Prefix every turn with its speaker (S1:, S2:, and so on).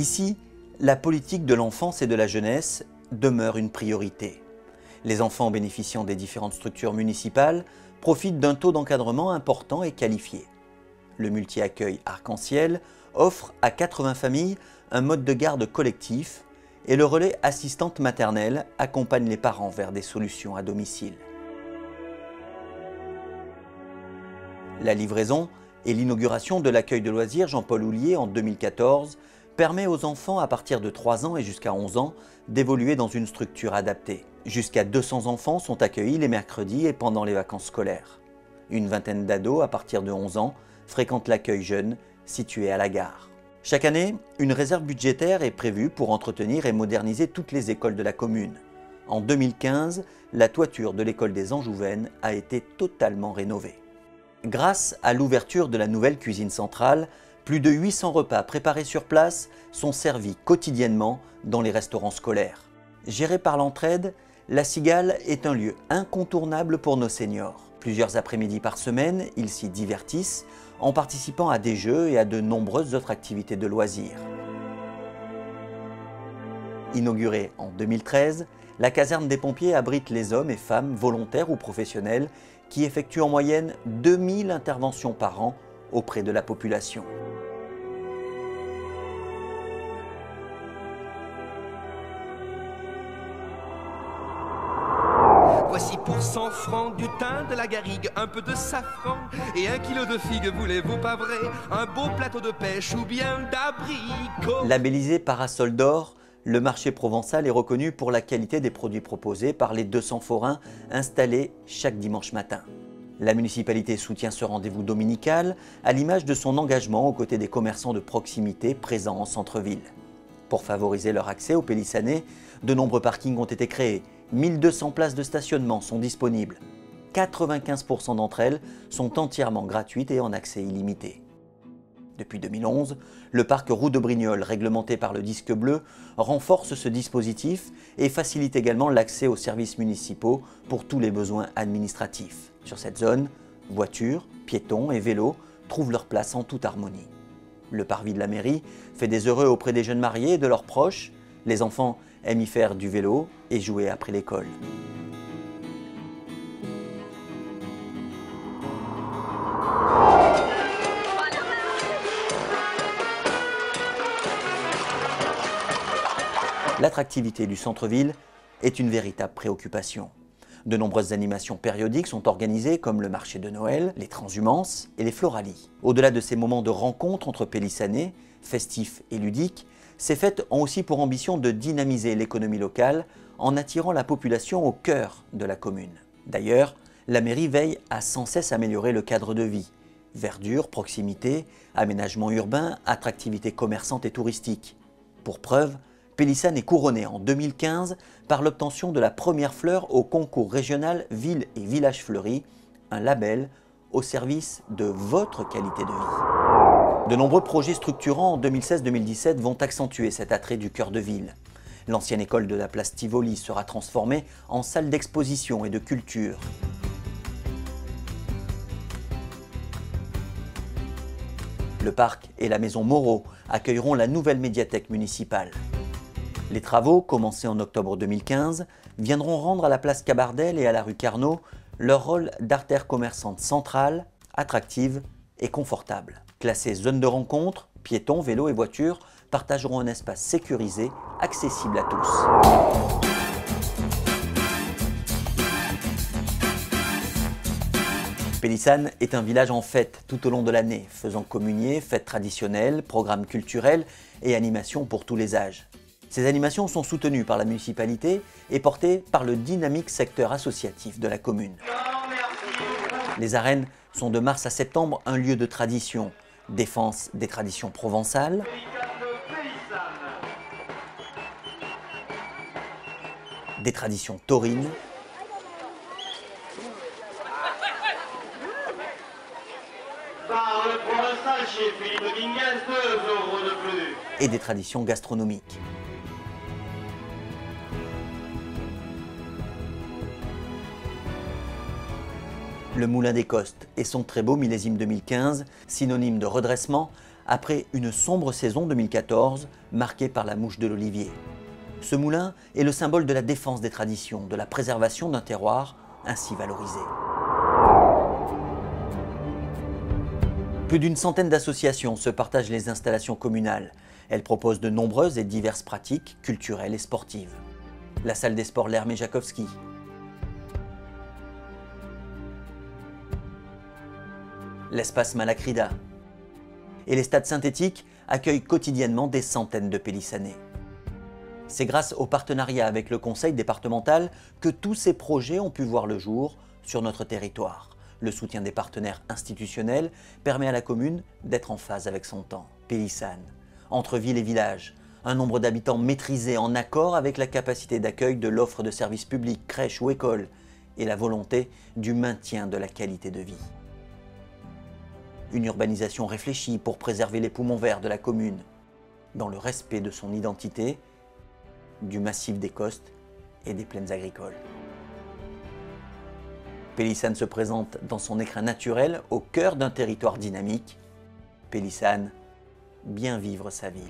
S1: Ici, la politique de l'enfance et de la jeunesse demeure une priorité. Les enfants bénéficiant des différentes structures municipales profitent d'un taux d'encadrement important et qualifié. Le multi-accueil Arc-en-Ciel offre à 80 familles un mode de garde collectif et le relais assistante maternelle accompagne les parents vers des solutions à domicile. La livraison et l'inauguration de l'accueil de loisirs Jean-Paul Houllier en 2014 permet aux enfants à partir de 3 ans et jusqu'à 11 ans d'évoluer dans une structure adaptée. Jusqu'à 200 enfants sont accueillis les mercredis et pendant les vacances scolaires. Une vingtaine d'ados à partir de 11 ans fréquentent l'accueil jeune situé à la gare. Chaque année, une réserve budgétaire est prévue pour entretenir et moderniser toutes les écoles de la commune. En 2015, la toiture de l'école des Anjouvennes a été totalement rénovée. Grâce à l'ouverture de la nouvelle cuisine centrale, plus de 800 repas préparés sur place sont servis quotidiennement dans les restaurants scolaires. Géré par l'entraide, la Cigale est un lieu incontournable pour nos seniors. Plusieurs après-midi par semaine, ils s'y divertissent en participant à des jeux et à de nombreuses autres activités de loisirs. Inaugurée en 2013, la caserne des pompiers abrite les hommes et femmes volontaires ou professionnels qui effectuent en moyenne 2000 interventions par an auprès de la population.
S2: Voici pour 100 francs du thym, de la garrigue, un peu de safran et 1 kilo de figues, voulez-vous pas vrai? Un beau plateau de pêche ou bien d'abricots.
S1: Labellisé Parasol d'Or, le marché provençal est reconnu pour la qualité des produits proposés par les 200 forains installés chaque dimanche matin. La municipalité soutient ce rendez-vous dominical à l'image de son engagement aux côtés des commerçants de proximité présents en centre-ville. Pour favoriser leur accès au Pélissanais, de nombreux parkings ont été créés. 1200 places de stationnement sont disponibles. 95% d'entre elles sont entièrement gratuites et en accès illimité. Depuis 2011, le parc Roue de Brignoles, réglementé par le disque bleu, renforce ce dispositif et facilite également l'accès aux services municipaux pour tous les besoins administratifs. Sur cette zone, voitures, piétons et vélos trouvent leur place en toute harmonie. Le parvis de la mairie fait des heureux auprès des jeunes mariés et de leurs proches. Les enfants aiment y faire du vélo et jouer après l'école. L'attractivité du centre-ville est une véritable préoccupation. De nombreuses animations périodiques sont organisées comme le marché de Noël, les transhumances et les floralies. Au-delà de ces moments de rencontre entre Pélissanais, festifs et ludiques, ces fêtes ont aussi pour ambition de dynamiser l'économie locale en attirant la population au cœur de la commune. D'ailleurs, la mairie veille à sans cesse améliorer le cadre de vie. Verdure, proximité, aménagement urbain, attractivité commerçante et touristique. Pour preuve, Pélissane est couronné en 2015 par l'obtention de la première fleur au concours régional Villes et Villages Fleuris, un label au service de votre qualité de vie. De nombreux projets structurants en 2016-2017 vont accentuer cet attrait du cœur de ville. L'ancienne école de la place Tivoli sera transformée en salle d'exposition et de culture. Le parc et la maison Moreau accueilleront la nouvelle médiathèque municipale. Les travaux, commencés en octobre 2015, viendront rendre à la place Cabardel et à la rue Carnot leur rôle d'artère commerçante centrale, attractive et confortable. Classées zone de rencontre, piétons, vélos et voitures partageront un espace sécurisé, accessible à tous. Pélissane est un village en fête tout au long de l'année, faisant communier, fêtes traditionnelles, programmes culturels et animations pour tous les âges. Ces animations sont soutenues par la municipalité et portées par le dynamique secteur associatif de la commune. Les arènes sont de mars à septembre un lieu de tradition, défense des traditions provençales, des traditions taurines, et des traditions gastronomiques. Le Moulin des Costes et son très beau millésime 2015, synonyme de redressement, après une sombre saison 2014 marquée par la mouche de l'olivier. Ce moulin est le symbole de la défense des traditions, de la préservation d'un terroir ainsi valorisé. Plus d'une centaine d'associations se partagent les installations communales. Elles proposent de nombreuses et diverses pratiques culturelles et sportives. La salle des sports L'Hermé Jakowski, l'espace Malacrida et les stades synthétiques accueillent quotidiennement des centaines de Pélissanais. C'est grâce au partenariat avec le conseil départemental que tous ces projets ont pu voir le jour sur notre territoire. Le soutien des partenaires institutionnels permet à la commune d'être en phase avec son temps. Pélissane, entre ville et village, un nombre d'habitants maîtrisé en accord avec la capacité d'accueil de l'offre de services publics, crèches ou écoles, et la volonté du maintien de la qualité de vie. Une urbanisation réfléchie pour préserver les poumons verts de la commune, dans le respect de son identité, du massif des Costes et des plaines agricoles. Pélissane se présente dans son écrin naturel au cœur d'un territoire dynamique. Pélissane, bien vivre sa ville.